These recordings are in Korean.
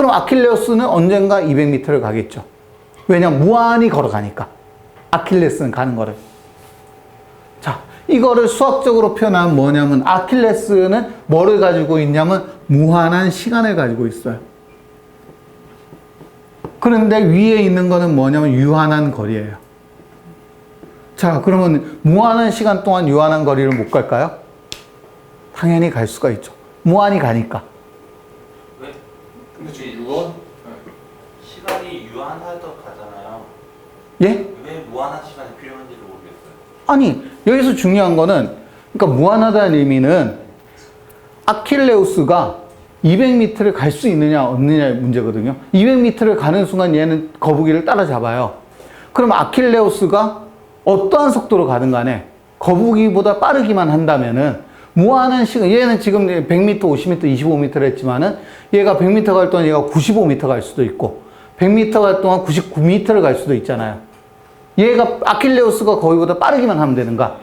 그럼 아킬레우스는 언젠가 200m를 가겠죠. 왜냐면 무한히 걸어가니까. 아킬레스는 가는 거를. 자, 이거를 수학적으로 표현하면 뭐냐면 아킬레스는 뭐를 가지고 있냐면 무한한 시간을 가지고 있어요. 그런데 위에 있는 거는 뭐냐면 유한한 거리예요. 자, 그러면 무한한 시간 동안 유한한 거리를 못 갈까요? 당연히 갈 수가 있죠. 무한히 가니까. 왜? 근데 저기 이거 시간이 유한하다고 가잖아요. 예? 왜 무한한 시간이 필요한지를 모르겠어요. 아니, 여기서 중요한 거는, 그러니까 무한하다는 의미는 아킬레우스가 200m를 갈 수 있느냐 없느냐의 문제거든요. 200m를 가는 순간 얘는 거북이를 따라잡아요. 그럼 아킬레우스가 어떠한 속도로 가든 간에 거북이보다 빠르기만 한다면은 무한한 시간, 얘는 지금 100m, 50m, 25m를 했지만은 얘가 100m 갈 동안 얘가 95m 갈 수도 있고 100m 갈 동안 99m를 갈 수도 있잖아요. 얘가 아킬레우스가 거기보다 빠르기만 하면 되는가?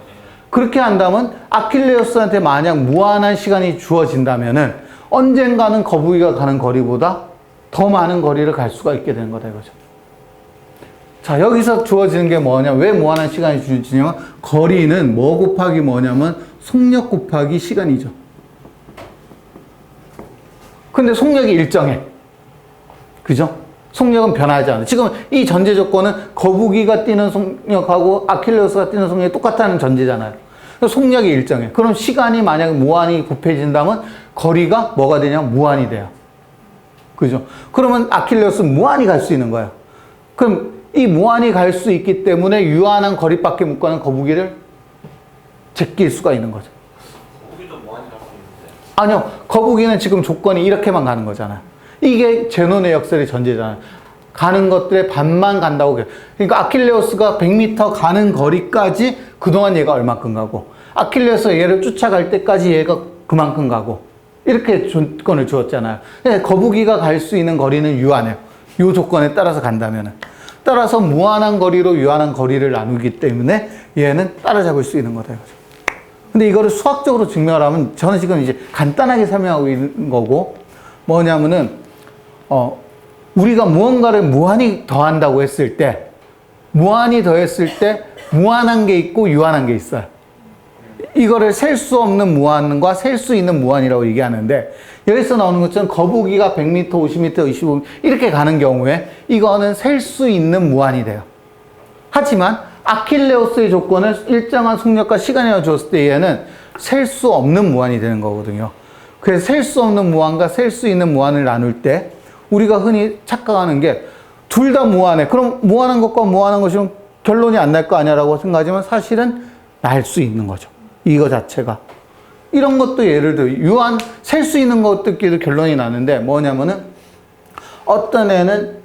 그렇게 한다면 아킬레우스한테 만약 무한한 시간이 주어진다면은 언젠가는 거북이가 가는 거리보다 더 많은 거리를 갈 수가 있게 되는 거다 이거죠. 자, 여기서 주어지는 게 뭐냐? 왜 무한한 시간이 주어지냐면 거리는 뭐 곱하기 뭐냐면 속력 곱하기 시간이죠. 근데 속력이 일정해. 그죠? 속력은 변하지 않아. 지금 이 전제 조건은 거북이가 뛰는 속력하고 아킬레우스가 뛰는 속력이 똑같다는 전제잖아요. 속력이 일정해. 그럼 시간이 만약에 무한히 곱해진다면 거리가 뭐가 되냐면 무한이 돼요. 그죠? 그러면 아킬레우스는 무한히 갈 수 있는 거예요. 그럼 이 무한히 갈 수 있기 때문에 유한한 거리밖에 못 가는 거북이를 제낄 수가 있는 거죠. 거북이도 무한히 갈 수 있는데. 아니요. 거북이는 지금 조건이 이렇게만 가는 거잖아요. 이게 제논의 역설의 전제잖아요. 가는 것들의 반만 간다고. 그러니까 아킬레우스가 100m 가는 거리까지 그동안 얘가 얼마큼 가고 아킬레우스가 얘를 쫓아갈 때까지 얘가 그만큼 가고 이렇게 조건을 주었잖아요. 거북이가 갈 수 있는 거리는 유한해요. 이 조건에 따라서 간다면은. 따라서 무한한 거리로 유한한 거리를 나누기 때문에 얘는 따라잡을 수 있는 거다 이거죠. 근데 이거를 수학적으로 증명하려면 저는 지금 이제 간단하게 설명하고 있는 거고 뭐냐면은 우리가 무언가를 무한히 더한다고 했을 때 무한히 더했을 때 무한한 게 있고 유한한 게 있어요. 이거를 셀 수 없는 무한과 셀 수 있는 무한이라고 얘기하는데 여기서 나오는 것처럼 거북이가 100m, 50m, 25m 이렇게 가는 경우에 이거는 셀 수 있는 무한이 돼요. 하지만 아킬레우스의 조건을 일정한 속력과 시간이라고 줬을 때 얘는 셀 수 없는 무한이 되는 거거든요. 그래서 셀 수 없는 무한과 셀 수 있는 무한을 나눌 때 우리가 흔히 착각하는 게 둘 다 무한해. 그럼 무한한 것과 무한한 것이면 결론이 안 날 거 아니야라고 생각하지만 사실은 날 수 있는 거죠. 이거 자체가. 이런 것도 예를 들어 셀 수 있는 것들끼리 결론이 나는데 뭐냐면은 어떤 애는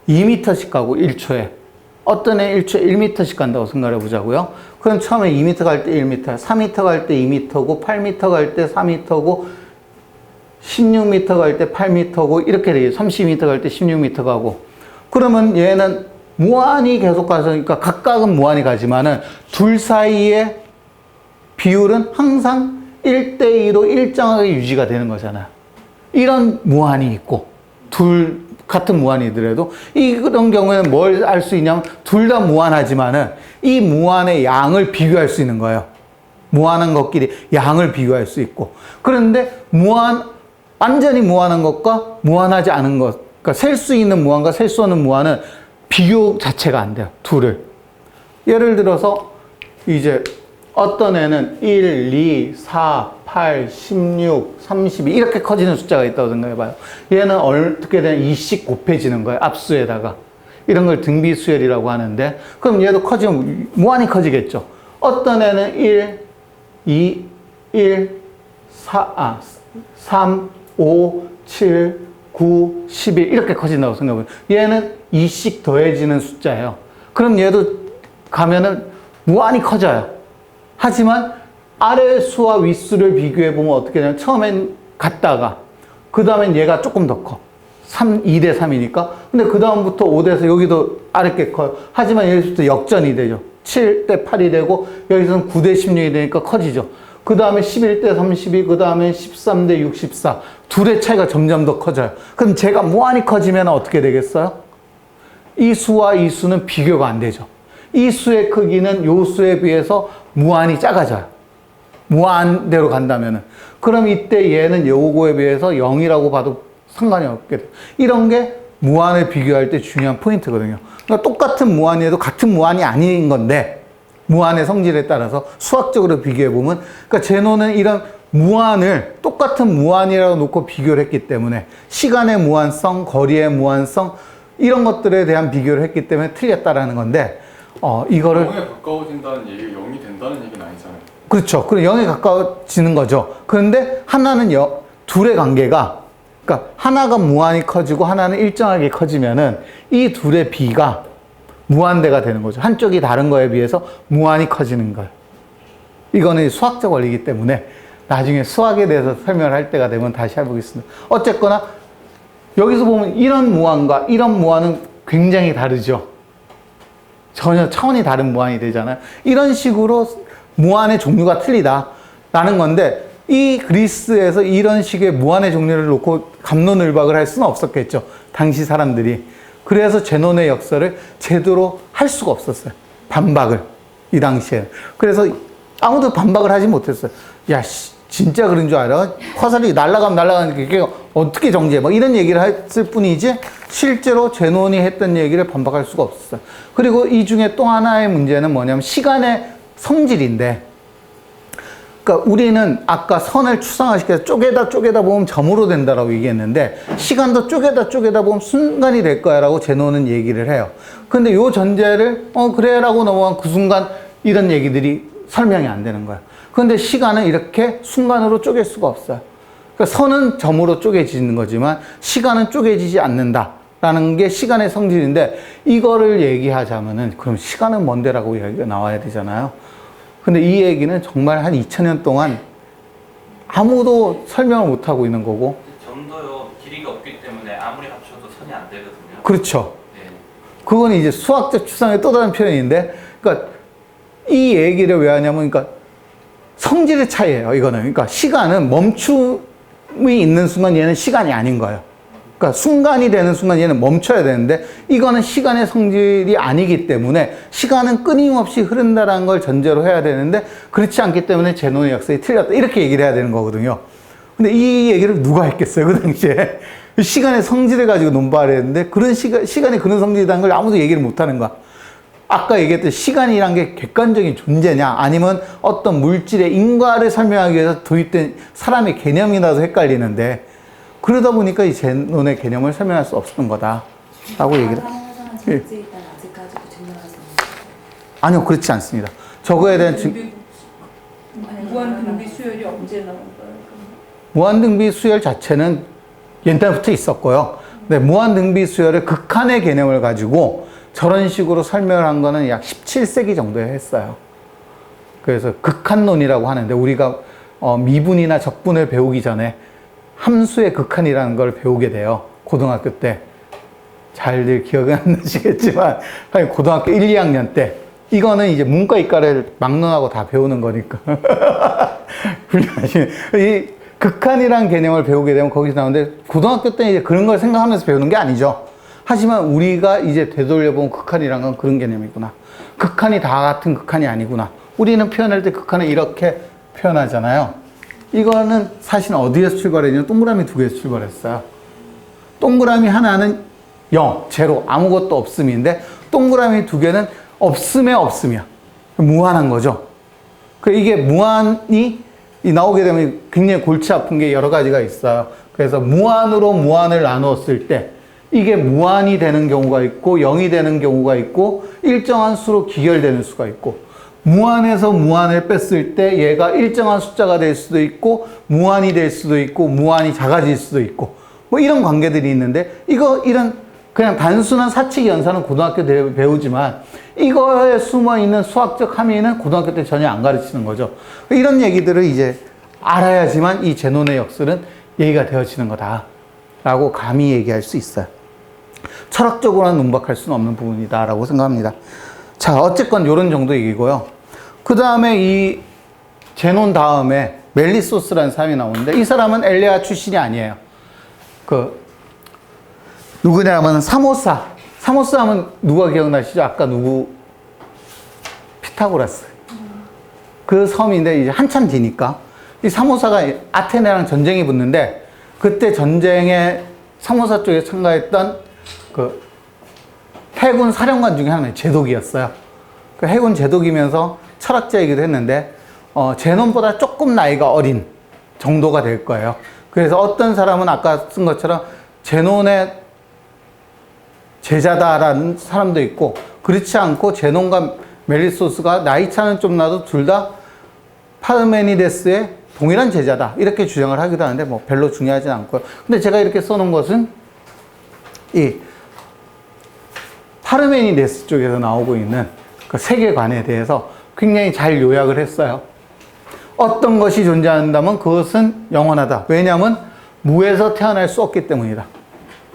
2m씩 가고 1초에 어떤 애 1초에 1m씩 간다고 생각해 보자고요. 그럼 처음에 2m 갈 때 1m, 4m 갈 때 2m고 8m 갈 때 4m고 16m 갈 때 8m고 이렇게 되겠죠. 30m 갈 때 16m 가고 그러면 얘는 무한히 계속 가서 그러니까 각각은 무한히 가지만은 둘 사이의 비율은 항상 1대2로 일정하게 유지가 되는 거잖아요. 이런 무한이 있고 둘 같은 무한이더라도 이런 경우에는 뭘 알 수 있냐면 둘 다 무한하지만은 이 무한의 양을 비교할 수 있는 거예요. 무한한 것끼리 양을 비교할 수 있고 그런데 완전히 무한한 것과 무한하지 않은 것 그러니까 셀 수 있는 무한과 셀 수 없는 무한은 비교 자체가 안 돼요. 둘을. 예를 들어서 이제 어떤 애는 1, 2, 4, 8, 16, 32 이렇게 커지는 숫자가 있다고 생각해봐요. 얘는 어떻게 되면 2씩 곱해지는 거예요. 앞수에다가. 이런 걸 등비수열이라고 하는데 그럼 얘도 커지면 무한히 커지겠죠. 어떤 애는 1, 2, 1, 3, 5, 7, 9, 11 이렇게 커진다고 생각해봐요. 얘는 2씩 더해지는 숫자예요. 그럼 얘도 가면은 무한히 커져요. 하지만 아래 수와 윗수를 비교해보면 어떻게 되냐면 처음엔 같다가 그 다음엔 얘가 조금 더 커. 2대 3이니까. 근데 그 다음부터 5대에서 여기도 아랫게 커요. 하지만 여기서부터 역전이 되죠. 7대 8이 되고 여기서는 9대 16이 되니까 커지죠. 그 다음에 11대 32, 그 다음에 13대 64. 둘의 차이가 점점 더 커져요. 그럼 제가 무한히 커지면 어떻게 되겠어요? 이 수와 이 수는 비교가 안 되죠. 이 수의 크기는 요 수에 비해서 무한히 작아져요. 무한대로 간다면은. 그럼 이때 얘는 요거에 비해서 0이라고 봐도 상관이 없게 돼요. 이런 게 무한을 비교할 때 중요한 포인트거든요. 그러니까 똑같은 무한이어도 같은 무한이 아닌 건데, 무한의 성질에 따라서 수학적으로 비교해보면, 그러니까 제노는 이런 무한을 똑같은 무한이라고 놓고 비교를 했기 때문에 시간의 무한성, 거리의 무한성, 이런 것들에 대한 비교를 했기 때문에 틀렸다라는 건데, 이거를 0에 가까워진다는 얘기가 0이 된다는 얘기는 아니잖아요. 그렇죠. 그럼 0에 가까워지는 거죠. 그런데 하나는 둘의 관계가, 그러니까 하나가 무한히 커지고 하나는 일정하게 커지면은 이 둘의 비가 무한대가 되는 거죠. 한쪽이 다른 거에 비해서 무한히 커지는 거예요. 이거는 수학적 원리이기 때문에 나중에 수학에 대해서 설명을 할 때가 되면 다시 해보겠습니다. 어쨌거나 여기서 보면 이런 무한과 이런 무한은 굉장히 다르죠. 전혀 차원이 다른 무한이 되잖아요. 이런 식으로 무한의 종류가 틀리다라는 건데, 이 그리스에서 이런 식의 무한의 종류를 놓고 갑론을박을 할 수는 없었겠죠. 당시 사람들이. 그래서 제논의 역설을 제대로 할 수가 없었어요. 반박을. 이 당시에. 그래서 아무도 반박을 하지 못했어요. 야, 진짜 그런 줄 알아? 화살이 날아가면 날아가는 게 어떻게 정지해? 막 이런 얘기를 했을 뿐이지, 실제로 제논이 했던 얘기를 반박할 수가 없었어요. 그리고 이 중에 또 하나의 문제는 뭐냐면 시간의 성질인데, 그러니까 우리는 아까 선을 추상화시켜서 쪼개다 보면 점으로 된다라고 얘기했는데, 시간도 쪼개다 보면 순간이 될 거야 라고 제논은 얘기를 해요. 근데 요 전제를 그래 라고 넘어간 그 순간 이런 얘기들이 설명이 안 되는 거야. 그런데 시간은 이렇게 순간으로 쪼갤 수가 없어요. 그러니까 선은 점으로 쪼개지는 거지만 시간은 쪼개지지 않는다라는 게 시간의 성질인데, 이거를 얘기하자면은 그럼 시간은 뭔데라고 얘기가 나와야 되잖아요. 근데 이 얘기는 정말 한 2000년 동안 아무도 설명을 못 하고 있는 거고. 점도요, 길이가 없기 때문에 아무리 합쳐도 선이 안 되거든요. 그렇죠. 네. 그건 이제 수학적 추상의 또 다른 표현인데, 그러니까 이 얘기를 왜 하냐면, 그러니까 성질의 차이예요, 이거는. 그러니까 시간은 멈춤이 있는 순간 얘는 시간이 아닌 거예요. 그러니까 순간이 되는 순간 얘는 멈춰야 되는데, 이거는 시간의 성질이 아니기 때문에 시간은 끊임없이 흐른다는 걸 전제로 해야 되는데, 그렇지 않기 때문에 제논의 역설이 틀렸다, 이렇게 얘기를 해야 되는 거거든요. 근데 이 얘기를 누가 했겠어요, 그 당시에. 시간의 성질을 가지고 논발을 했는데, 그런 시간이 그런 성질이라는 걸 아무도 얘기를 못 하는 거야. 아까 얘기했던 시간이란 게 객관적인 존재냐, 아니면 어떤 물질의 인과를 설명하기 위해서 도입된 사람의 개념이라서 헷갈리는데, 그러다 보니까 이 제논의 개념을 설명할 수 없었던 거다라고 얘기를 해요. 아니요, 그렇지 않습니다. 저거에 대한 무한등비 수열이 언제 나온 거예요? 무한등비 수열 자체는 옛날부터 있었고요. 네, 무한등비 수열의 극한의 개념을 가지고 저런 식으로 설명을 한 거는 약 17세기 정도에 했어요. 그래서 극한론이라고 하는데, 우리가 미분이나 적분을 배우기 전에 함수의 극한이라는 걸 배우게 돼요. 고등학교 때. 잘들 기억이 안 나시겠지만, 고등학교 1, 2학년 때. 이거는 이제 문과, 이과를 막론하고 다 배우는 거니까. 훌륭하시네. 이 극한이라는 개념을 배우게 되면 거기서 나오는데, 고등학교 때 이제 그런 걸 생각하면서 배우는 게 아니죠. 하지만 우리가 이제 되돌려보면 극한이란 건 그런 개념이구나. 극한이 다 같은 극한이 아니구나. 우리는 표현할 때 극한을 이렇게 표현하잖아요. 이거는 사실 어디에서 출발했냐면 동그라미 두 개에서 출발했어요. 동그라미 하나는 0, 제로, 아무것도 없음인데, 동그라미 두 개는 없음에 없음이야. 무한한 거죠. 이게 무한이 나오게 되면 굉장히 골치 아픈 게 여러 가지가 있어요. 그래서 무한으로 무한을 나누었을 때 이게 무한이 되는 경우가 있고 0이 되는 경우가 있고 일정한 수로 기결되는 수가 있고, 무한에서 무한을 뺐을 때 얘가 일정한 숫자가 될 수도 있고 무한이 될 수도 있고 무한이 작아질 수도 있고, 뭐 이런 관계들이 있는데, 이런 그냥 단순한 사칙 연산은 고등학교 때 배우지만 이거에 숨어있는 수학적 함의는 고등학교 때 전혀 안 가르치는 거죠. 이런 얘기들을 이제 알아야지만 이 제논의 역설은 얘기가 되어지는 거다라고 감히 얘기할 수 있어요. 철학적으로는 논박할 수는 없는 부분이다라고 생각합니다. 자, 어쨌건 이런 정도 얘기고요. 그 다음에 이 제논 다음에 멜리소스라는 사람이 나오는데 이 사람은 엘레아 출신이 아니에요. 누구냐면 사모사. 사모사 하면 누가 기억나시죠? 아까 누구? 피타고라스. 그 섬인데 이제 한참 뒤니까 이 사모사가 아테네랑 전쟁이 붙는데 그때 전쟁에 사모사 쪽에 참가했던 그 해군 사령관 중에 하나는 제독이었어요. 그 해군 제독이면서 철학자이기도 했는데 제논보다 조금 나이가 어린 정도가 될 거예요. 그래서 어떤 사람은 아까 쓴 것처럼 제논의 제자다라는 사람도 있고 그렇지 않고 제논과 멜리소스가 나이 차는 좀 나도 둘 다 파르메니데스의 동일한 제자다 이렇게 주장을 하기도 하는데 뭐 별로 중요하진 않고요. 근데 제가 이렇게 써놓은 것은 이 파르메니데스 쪽에서 나오고 있는 그 세계관에 대해서 굉장히 잘 요약을 했어요. 어떤 것이 존재한다면 그것은 영원하다. 왜냐하면 무에서 태어날 수 없기 때문이다.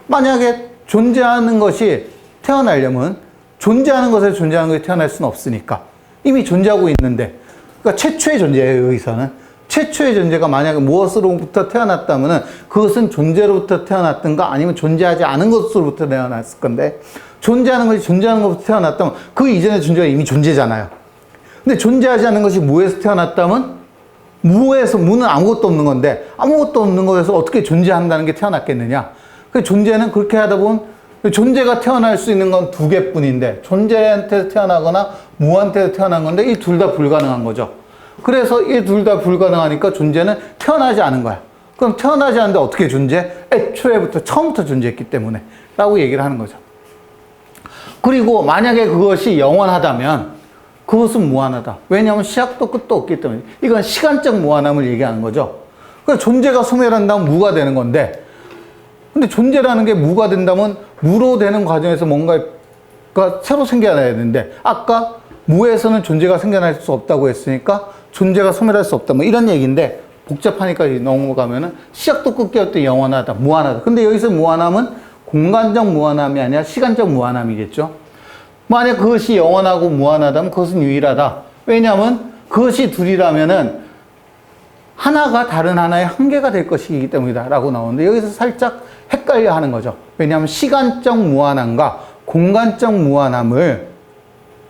만약에 존재하는 것이 태어나려면 존재하는 것에 존재하는 것이 태어날 수는 없으니까 이미 존재하고 있는데 그러니까 최초의 존재예요. 여기서는 최초의 존재가 만약에 무엇으로부터 태어났다면 그것은 존재로부터 태어났던가 아니면 존재하지 않은 것으로부터 태어났을 건데 존재하는 것이 존재하는 것부터 태어났다면 그 이전의 존재가 이미 존재잖아요. 근데 존재하지 않는 것이 무에서 태어났다면 무는 아무것도 없는 건데 아무것도 없는 것에서 어떻게 존재한다는 게 태어났겠느냐. 그 존재는 그렇게 하다 보면 존재가 태어날 수 있는 건 두 개뿐인데 존재한테서 태어나거나 무한테서 태어난 건데 이 둘 다 불가능한 거죠. 그래서 이 둘 다 불가능하니까 존재는 태어나지 않은 거야. 그럼 태어나지 않는데 어떻게 존재? 애초에부터 처음부터 존재했기 때문에 라고 얘기를 하는 거죠. 그리고 만약에 그것이 영원하다면 그것은 무한하다. 왜냐하면 시작도 끝도 없기 때문에 이건 시간적 무한함을 얘기하는 거죠. 그러니까 존재가 소멸한다면 무가 되는 건데 근데 존재라는 게 무가 된다면 무로 되는 과정에서 뭔가가 새로 생겨나야 되는데 아까 무에서는 존재가 생겨날 수 없다고 했으니까 존재가 소멸할 수 없다 뭐 이런 얘기인데 복잡하니까 넘어가면은 시작도 끝도 없이 영원하다 무한하다. 근데 여기서 무한함은 공간적 무한함이 아니라 시간적 무한함이겠죠. 만약 그것이 영원하고 무한하다면 그것은 유일하다. 왜냐하면 그것이 둘이라면은 하나가 다른 하나의 한계가 될 것이기 때문이다 라고 나오는데 여기서 살짝 헷갈려 하는 거죠. 왜냐하면 시간적 무한함과 공간적 무한함을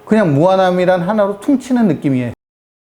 그냥 무한함이란 하나로 퉁치는 느낌이에요.